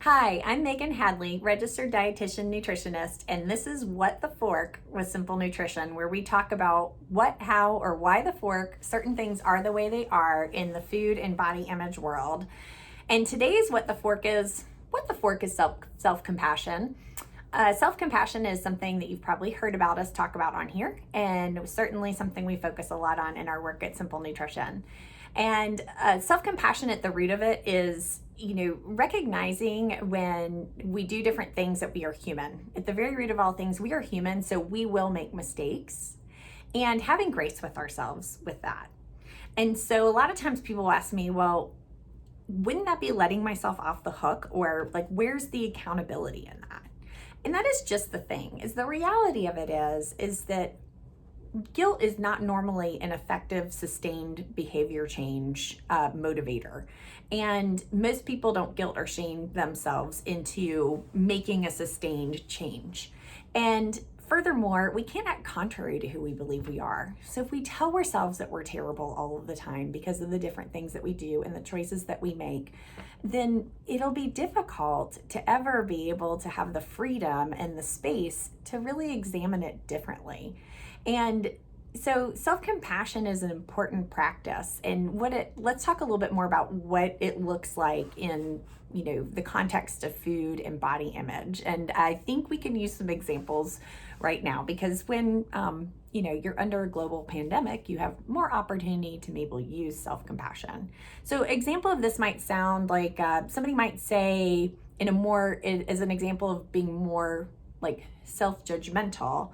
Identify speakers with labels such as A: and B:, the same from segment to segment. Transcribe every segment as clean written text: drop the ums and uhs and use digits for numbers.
A: Hi, I'm Megan Hadley, registered dietitian nutritionist, and this is What the Fork with Simple Nutrition, where we talk about what, how, or why the fork certain things are the way they are in the food and body image world. And today's What the Fork is self-compassion. Self-compassion is something that you've probably heard about us talk about on here, and certainly something we focus a lot on in our work at Simple Nutrition. And self-compassion at the root of it is, recognizing when we do different things that we are human. At the very root of all things, we are human, so we will make mistakes, and having grace with ourselves with that. And so a lot of times people ask me, well, wouldn't that be letting myself off the hook? Or like, where's the accountability in that? And that is just the thing, is the reality of it is that guilt is not normally an effective, sustained behavior change motivator. And most people don't guilt or shame themselves into making a sustained change. And furthermore, we can't act contrary to who we believe we are. So if we tell ourselves that we're terrible all of the time because of the different things that we do and the choices that we make, then it'll be difficult to ever be able to have the freedom and the space to really examine it differently. And so self-compassion is an important practice, and let's talk a little bit more about what it looks like in the context of food and body image. And I think we can use some examples right now, because when you're under a global pandemic, you have more opportunity to maybe use self-compassion. So example of this might sound like somebody might say as an example of being more like self-judgmental,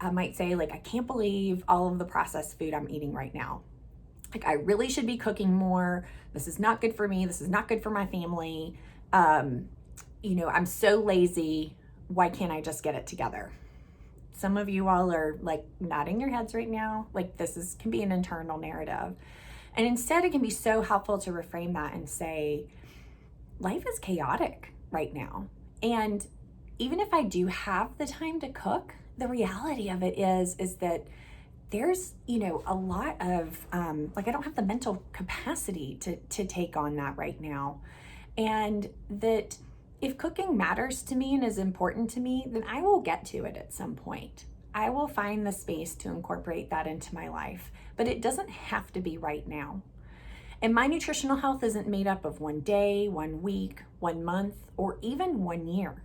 A: I might say, like, I can't believe all of the processed food I'm eating right now. Like, I really should be cooking more. This is not good for me. This is not good for my family. I'm so lazy. Why can't I just get it together? Some of you all are like nodding your heads right now. Like, can be an internal narrative. And instead, it can be so helpful to reframe that and say, life is chaotic right now. And even if I do have the time to cook, the reality of it is that there's, a lot of, I don't have the mental capacity to take on that right now. And that if cooking matters to me and is important to me, then I will get to it at some point. I will find the space to incorporate that into my life, but it doesn't have to be right now. And my nutritional health isn't made up of one day, 1 week, 1 month, or even 1 year.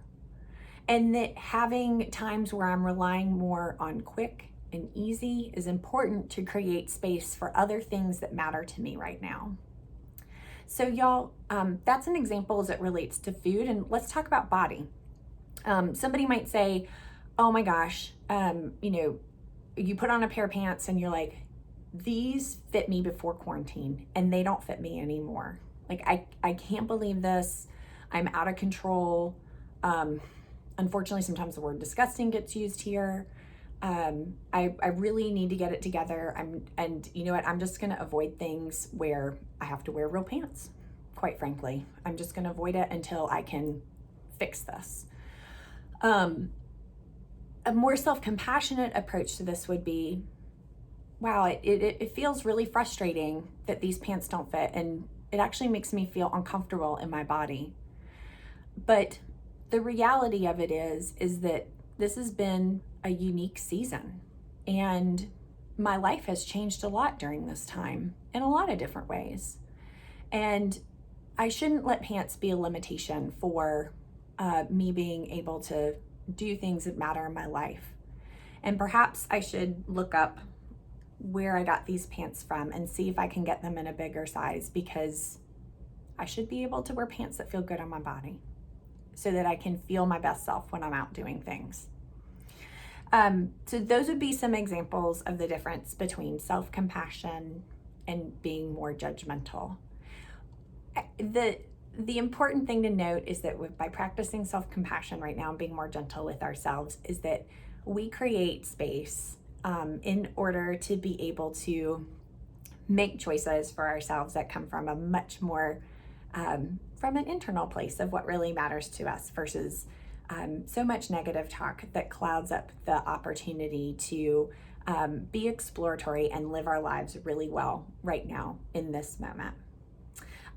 A: And that having times where I'm relying more on quick and easy is important to create space for other things that matter to me right now. So y'all, that's an example as it relates to food. And let's talk about body. Somebody might say, oh my gosh, you put on a pair of pants and you're like, these fit me before quarantine and they don't fit me anymore. Like, I can't believe this. I'm out of control. Unfortunately, sometimes the word disgusting gets used here. I really need to get it together. And you know what? I'm just going to avoid things where I have to wear real pants. Quite frankly, I'm just going to avoid it until I can fix this. A more self-compassionate approach to this would be, wow, it feels really frustrating that these pants don't fit, and it actually makes me feel uncomfortable in my body. But the reality of it is that this has been a unique season, and my life has changed a lot during this time in a lot of different ways. And I shouldn't let pants be a limitation for me being able to do things that matter in my life. And perhaps I should look up where I got these pants from and see if I can get them in a bigger size, because I should be able to wear pants that feel good on my body, so that I can feel my best self when I'm out doing things. So those would be some examples of the difference between self-compassion and being more judgmental. The important thing to note is that by practicing self-compassion right now and being more gentle with ourselves, is that we create space in order to be able to make choices for ourselves that come from a much more from an internal place of what really matters to us, versus so much negative talk that clouds up the opportunity to be exploratory and live our lives really well right now in this moment.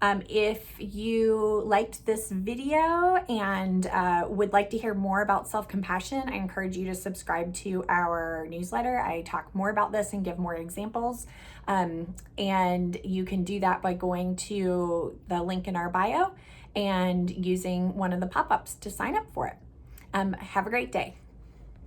A: If you liked this video and would like to hear more about self-compassion, I encourage you to subscribe to our newsletter. I talk more about this and give more examples. And you can do that by going to the link in our bio and using one of the pop-ups to sign up for it. Have a great day.